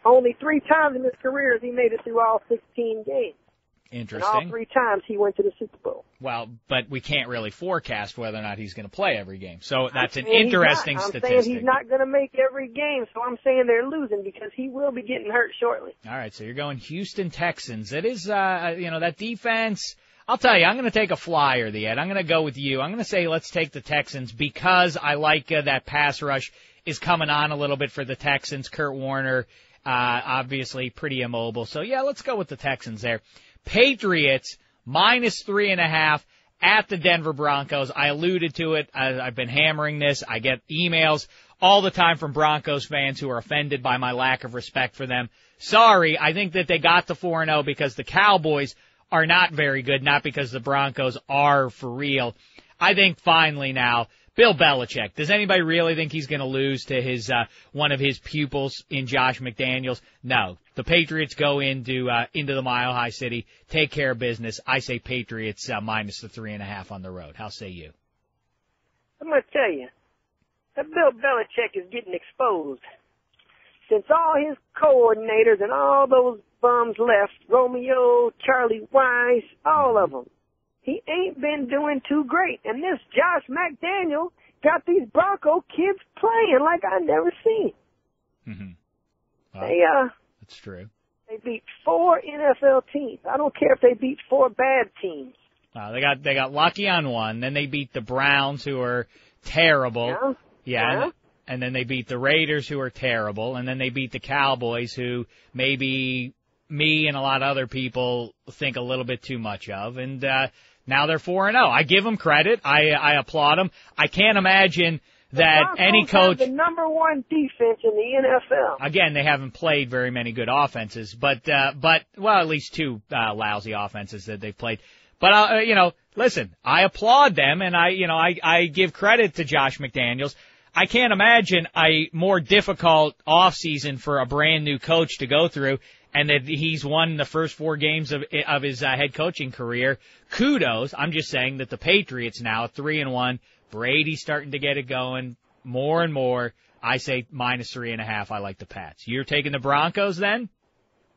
Only 3 times in his career has he made it through all 16 games. Interesting. And all 3 times he went to the Super Bowl. Well, but we can't really forecast whether or not he's going to play every game. So that's an interesting statistic. I'm saying he's not going to make every game, so I'm saying they're losing because he will be getting hurt shortly. All right, so you're going Houston Texans. It is, that defense. I'll tell you, I'm going to take a flyer, Ed. I'm going to go with you. I'm going to say let's take the Texans because I like that pass rush is coming on a little bit for the Texans. Kurt Warner, obviously pretty immobile. So, yeah, let's go with the Texans there. Patriots, -3.5 at the Denver Broncos. I alluded to it. I've been hammering this. I get emails all the time from Broncos fans who are offended by my lack of respect for them. Sorry, I think that they got to 4-0 because the Cowboys are not very good, not because the Broncos are for real. I think finally now, Bill Belichick, does anybody really think he's going to lose to his one of his pupils in Josh McDaniels? No. The Patriots go into the Mile High City, take care of business. I say Patriots -3.5 on the road. How say you? I'm going to tell you, that Bill Belichick is getting exposed. Since all his coordinators and all those bums left, Romeo, Charlie Weiss, all of them, he ain't been doing too great. And this Josh McDaniel got these Bronco kids playing like I never seen. Mm-hmm. That's true. They beat 4 NFL teams. I don't care if they beat 4 bad teams. They got lucky on one. Then they beat the Browns, who are terrible. Yeah. And then they beat the Raiders, who are terrible. And then they beat the Cowboys, who maybe me and a lot of other people think a little bit too much of. And now they're 4-0. I give them credit. I applaud them. I can't imagine that any coach. Have the number 1 defense in the NFL. Again, they haven't played very many good offenses, but at least 2 lousy offenses that they've played. But listen, I applaud them, and I give credit to Josh McDaniels. I can't imagine a more difficult offseason for a brand new coach to go through, and that he's won the first 4 games of his head coaching career. Kudos. I'm just saying that the Patriots now 3-1. Brady's starting to get it going more and more. I say -3.5. I like the Pats. You're taking the Broncos then?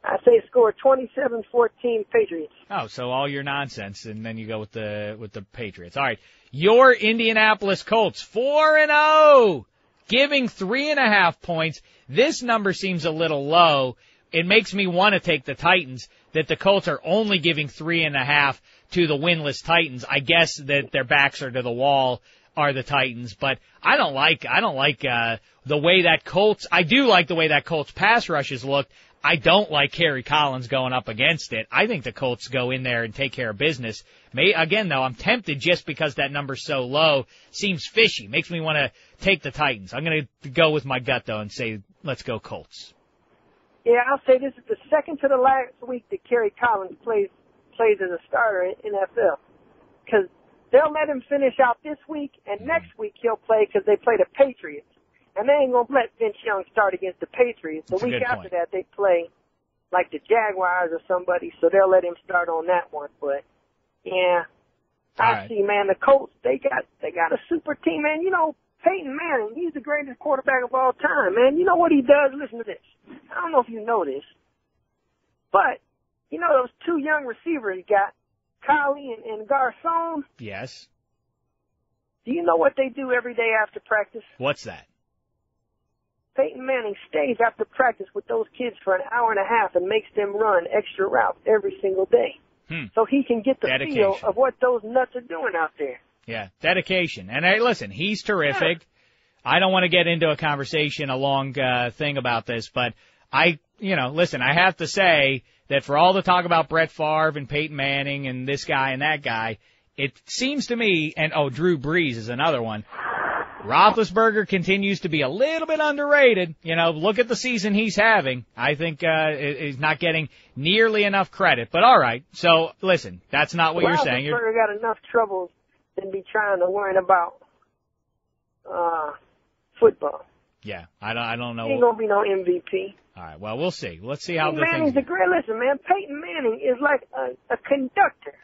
I say score 27-14 Patriots. Oh, so all your nonsense, and then you go with the Patriots. All right. Your Indianapolis Colts, 4-0, giving 3.5 points. This number seems a little low. It makes me want to take the Titans, that the Colts are only giving 3.5 to the winless Titans. I guess that their backs are to the wall are the Titans, but I don't like the way that Colts, I do like the way that Colts pass rush has looked. I don't like Kerry Collins going up against it. I think the Colts go in there and take care of business. Again, though, I'm tempted just because that number's so low. Seems fishy. Makes me want to take the Titans. I'm going to go with my gut, though, and say let's go Colts. Yeah, I'll say this is the second to the last week that Kerry Collins plays as a starter in NFL. Because they'll let him finish out this week, and next week he'll play because they play the Patriots. And they ain't going to let Vince Young start against the Patriots. The week after that, they play like the Jaguars or somebody, so they'll let him start on that one. But, yeah, see, man, the Colts, they got a super team, man. You know, Peyton Manning, he's the greatest quarterback of all time, man. You know what he does? Listen to this. I don't know if you know this, but you know those 2 young receivers he got, Collie and Garcon? Yes. Do you know what they do every day after practice? What's that? Peyton Manning stays after practice with those kids for an hour and a half and makes them run extra routes every single day. So he can get the feel of what those nuts are doing out there. Yeah, dedication. And hey, listen, he's terrific. Yeah. I don't want to get into a conversation, a long thing about this, but listen, I have to say that for all the talk about Brett Favre and Peyton Manning and this guy and that guy, it seems to me, and Drew Brees is another one, Roethlisberger continues to be a little bit underrated. Look at the season he's having. I think he's not getting nearly enough credit. But all right, so listen, that's not what you're saying. Roethlisberger got enough troubles than be trying to worry about football. Yeah, I don't know. He ain't gonna be no MVP. All right, well, we'll see. Let's see how Manning's a great. Listen, man, Peyton Manning is like a conductor.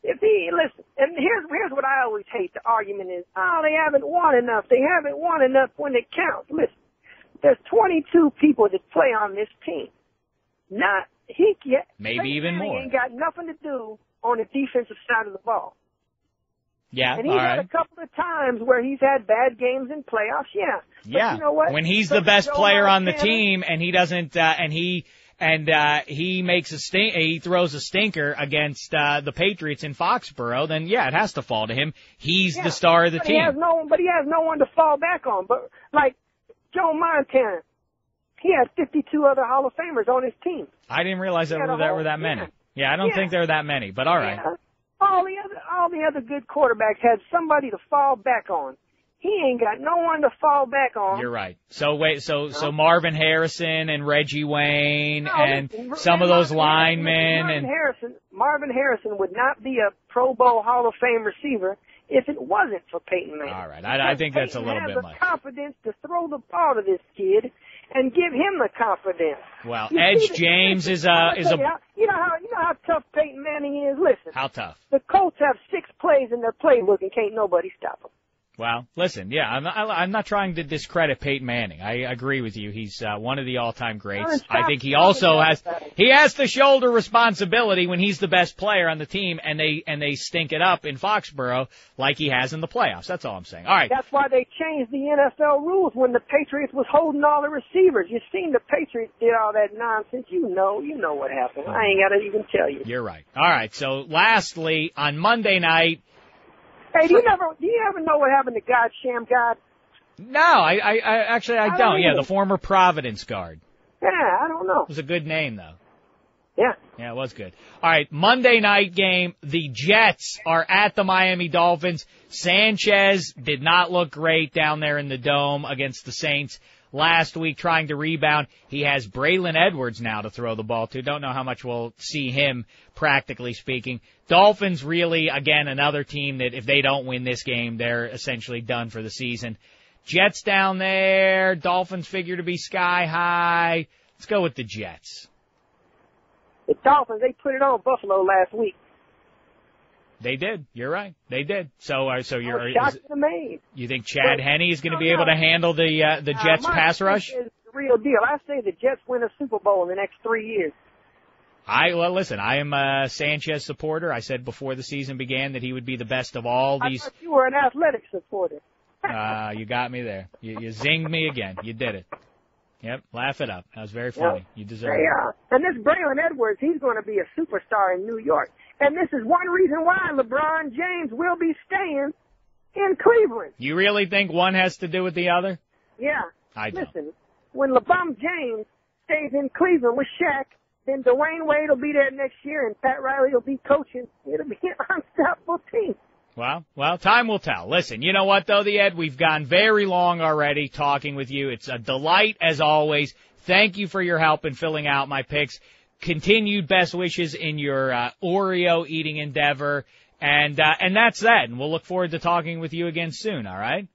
Listen, and here's what I always hate. The argument is, they haven't won enough. They haven't won enough when it counts. Listen, there's 22 people that play on this team. Maybe even more. He ain't got nothing to do on the defensive side of the ball. Yeah, and he's had a couple of times where he's had bad games in playoffs. Yeah. Yeah. You know what? When he's the best player on the team and he doesn't, he makes he throws a stinker against the Patriots in Foxborough, then yeah, it has to fall to him. He's the star of the team. He has no one to fall back on. But like Joe Montana, he had 52 other Hall of Famers on his team. I didn't realize there were that many. Yeah, I don't think there were that many, but all right. Yeah. All the other good quarterbacks had somebody to fall back on. He ain't got no one to fall back on. You're right. So Marvin Harrison and Reggie Wayne some of those linemen Marvin Harrison would not be a Pro Bowl Hall of Fame receiver if it wasn't for Peyton Manning. All right, I think that's a little bit much. Peyton has the confidence to throw the ball to this kid and give him the confidence. Well, Edge James is a. You know how tough Peyton Manning is. Listen. How tough? The Colts have 6 plays in their playbook and can't nobody stop them. Well, listen, yeah, I'm not trying to discredit Peyton Manning. I agree with you. He's one of the all-time greats. I think he also has to shoulder responsibility when he's the best player on the team and they stink it up in Foxborough like he has in the playoffs. That's all I'm saying. All right. That's why they changed the NFL rules when the Patriots was holding all the receivers. You've seen the Patriots did all that nonsense. You know what happened. I ain't got to even tell you. You're right. All right. So lastly, on Monday night, hey, do you ever know what happened to God Sham God? No, I actually don't. Yeah, the former Providence guard. Yeah, I don't know. It was a good name though. Yeah. Yeah, it was good. All right, Monday night game. The Jets are at the Miami Dolphins. Sanchez did not look great down there in the Dome against the Saints last week trying to rebound. He has Braylon Edwards now to throw the ball to. Don't know how much we'll see him, practically speaking. Dolphins really, again, another team that if they don't win this game, they're essentially done for the season. Jets down there. Dolphins figure to be sky high. Let's go with the Jets. The Dolphins, they put it on Buffalo last week. They did. You're right. They did. So you're shocked and amazed. You think Chad Henne is going to be able to handle the Jets pass rush? It's the real deal. I say the Jets win a Super Bowl in the next 3 years. Listen, I am a Sanchez supporter. I said before the season began that he would be the best of all these. I thought you were an athletic supporter. You got me there. You zinged me again. You did it. Yep, laugh it up. That was very funny. Yep. You deserve it. And this Braylon Edwards, he's going to be a superstar in New York. And this is one reason why LeBron James will be staying in Cleveland. You really think one has to do with the other? Yeah. I don't. Listen, when LeBron James stays in Cleveland with Shaq, then Dwayne Wade will be there next year and Pat Riley will be coaching. It'll be an unstoppable team. Well, time will tell. Listen, you know what, though, Ed? We've gone very long already talking with you. It's a delight, as always. Thank you for your help in filling out my picks. Continued best wishes in your Oreo eating endeavor. And that's that. And we'll look forward to talking with you again soon, all right?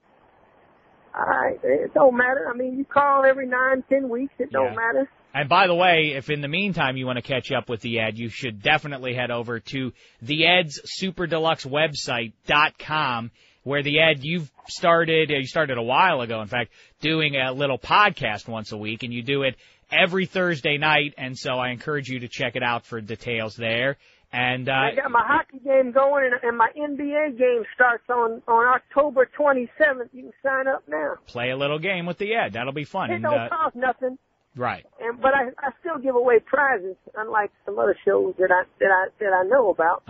All right. It don't matter. I mean, you call every 9-10 weeks. It don't matter. And by the way, if in the meantime you want to catch up with the Ed, you should definitely head over to the Ed's Super Deluxe website.com, where the Ed, you started a while ago, in fact, doing a little podcast once a week, and you do it every Thursday night, and so I encourage you to check it out for details there. And I got my hockey game going, and my NBA game starts on October 27th. You can sign up now. Play a little game with the Ed. That'll be fun. It don't cost nothing. Right. But I still give away prizes, unlike some other shows that I know about.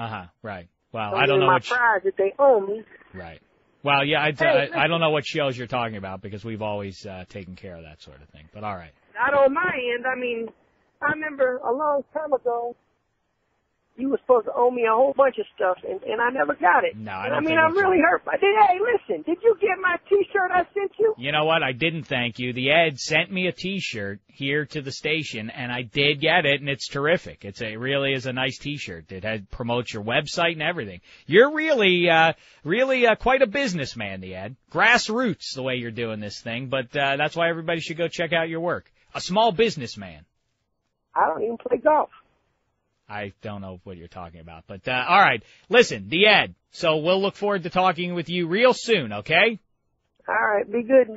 Right. Well, I don't know my prize that they owe me. Right. Well, yeah, I don't know what shows you're talking about because we've always taken care of that sort of thing. But all right. Not on my end. I mean, I remember a long time ago, you were supposed to owe me a whole bunch of stuff, and I never got it. No, I don't. I'm really hurt. Hey, listen, did you get my T-shirt I sent you? You know what? I didn't thank you. The Ed sent me a T-shirt here to the station, and I did get it, and it's terrific. It really is a nice T-shirt. It promotes your website and everything. You're really quite a businessman, the Ed. Grassroots, the way you're doing this thing, but that's why everybody should go check out your work. A small businessman. I don't even play golf. I don't know what you're talking about. But, all right. Listen, the Ed. So we'll look forward to talking with you real soon, okay? All right. Be good.